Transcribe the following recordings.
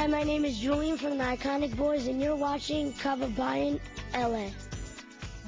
Hi, my name is Julian from the Iconic Boys, and you're watching Kababayan, LA.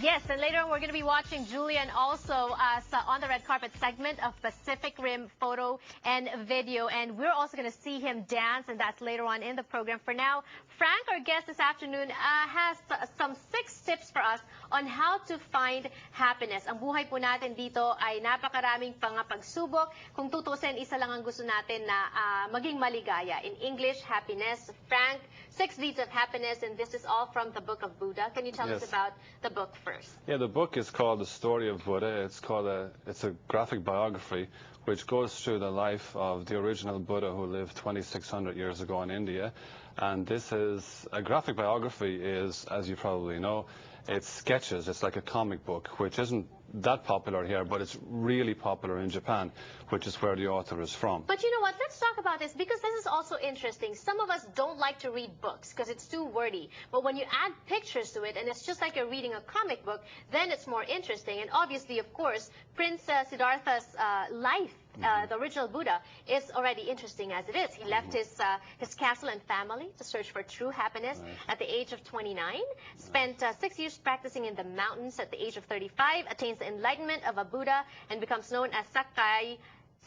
Yes, and later on we're going to be watching Julian also on the red carpet segment of Pacific Rim photo and video, and we're also going to see him dance, and that's later on in the program. For now, Frank, our guest this afternoon, has some 6 tips for us on how to find happiness. Ang buhay po natin dito ay napakaraming pagsubok. Kung tutusin, isa lang ang gusto natin na maging maligaya. In English, happiness. Frank, 6 deeds of happiness, and this is all from the book of Buddha. Can you tell us about the book first? Yeah, the book is called The Story of Buddha. It's a graphic biography which goes through the life of the original Buddha who lived 2,600 years ago in India. And this is a graphic biography is, as you probably know, it's sketches. It's like a comic book, which isn't that popular here, but it's really popular in Japan, which is where the author is from. But you know what? Let's talk about this, because this is also interesting. Some of us don't like to read books because it's too wordy. But when you add pictures to it, and it's just like you're reading a comic book, then it's more interesting. And obviously, of course, Prince Siddhartha's life, the original Buddha, is already interesting as it is. He left his castle and family to search for true happiness at the age of 29, spent 6 years practicing in the mountains at the age of 35, attains the enlightenment of a Buddha, and becomes known as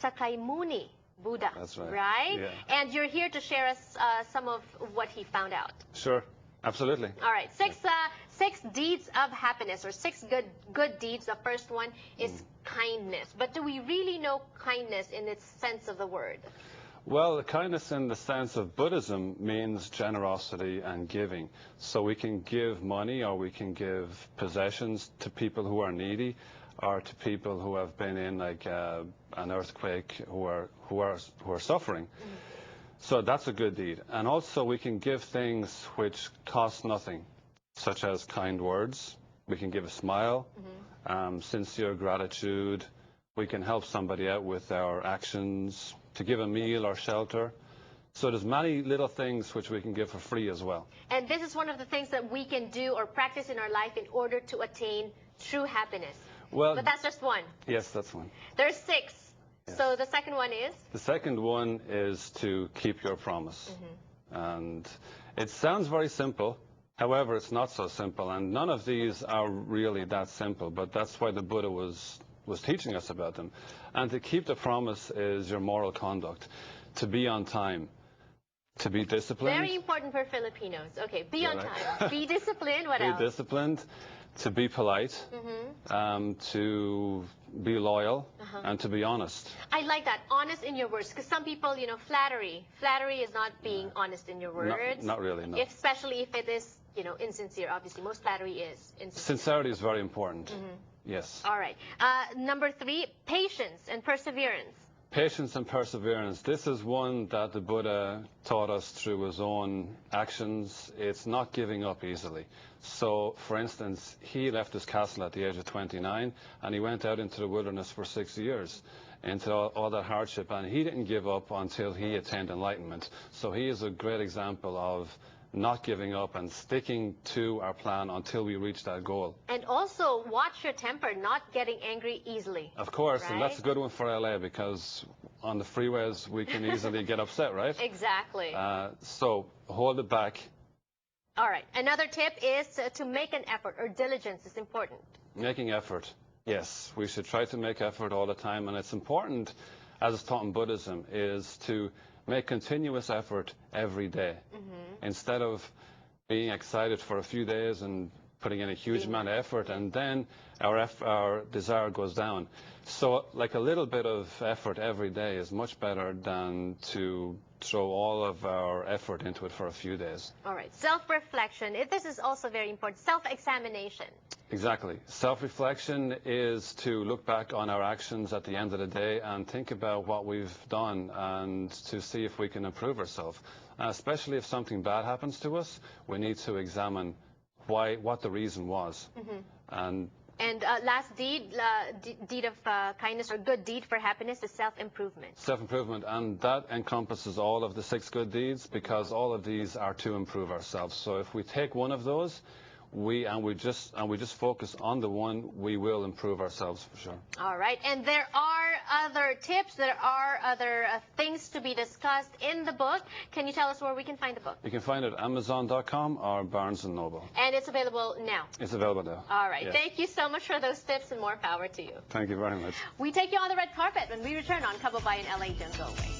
Sakai Muni Buddha. That's right. Right? Yeah. And you're here to share us some of what he found out. Sure. Absolutely. All right. 6 deeds of happiness, or 6 good deeds. The first one is kindness. But do we really know kindness in its sense of the word? Well, kindness in the sense of Buddhism means generosity and giving. So we can give money, or we can give possessions to people who are needy, or to people who have been in like an earthquake, who are suffering. So that's a good deed. And also we can give things which cost nothing, such as kind words. We can give a smile, sincere gratitude. We can help somebody out with our actions, to give a meal or shelter. So there's many little things which we can give for free as well. And this is one of the things that we can do or practice in our life in order to attain true happiness. Well, but that's just one. Yes, that's one. There's 6. Yes. So the second one is? The second one is to keep your promise. And it sounds very simple. However, it's not so simple. And none of these are really that simple. But that's why the Buddha was teaching us about them. And to keep the promise is your moral conduct. To be on time. To be disciplined. Very important for Filipinos. Okay, be on time. Be disciplined. What else? Be disciplined. To be polite. To be loyal. And to be honest. I like that. Honest in your words. Because some people, you know, flattery. Flattery is not being honest in your words. Not really, no. Especially if it is, you know, insincere. Obviously, most flattery is insincere. Sincerity is very important. Yes. All right. Number 3, patience and perseverance. Patience and perseverance. This is one that the Buddha taught us through his own actions. It's not giving up easily. So, for instance, he left his castle at the age of 29, and he went out into the wilderness for 6 years, into all that hardship, and he didn't give up until he attained enlightenment. So he is a great example of not giving up and sticking to our plan until we reach that goal. And also, watch your temper, not getting angry easily. Of course, right? And that's a good one for LA, because on the freeways we can easily get upset, right? Exactly. So hold it back. All right. Another tip is to make an effort, or diligence is important. Making effort. Yes, we should try to make effort all the time, and it's important, as it's taught in Buddhism, is to make continuous effort every day. Instead of being excited for a few days and putting in a huge amount of effort, and then our desire goes down. So like a little bit of effort every day is much better than to throw all of our effort into it for a few days. All right. Self-reflection. This is also very important. Self-examination. Exactly. Self-reflection is to look back on our actions at the end of the day and think about what we've done, and to see if we can improve ourselves. Especially if something bad happens to us, we need to examine what the reason was. And last deed of kindness, or good deed for happiness, is self-improvement. Self-improvement, and that encompasses all of the 6 good deeds, because all of these are to improve ourselves. So if we take one of those, we just focus on the one, we will improve ourselves for sure. All right. And there are other tips. There are other things to be discussed in the book. Can you tell us where we can find the book? You can find it at Amazon.com or Barnes & Noble. And it's available now? It's available now. All right. Yes. Thank you so much for those tips, and more power to you. Thank you very much. We take you on the red carpet when we return on Kababayan LA. Don't go away.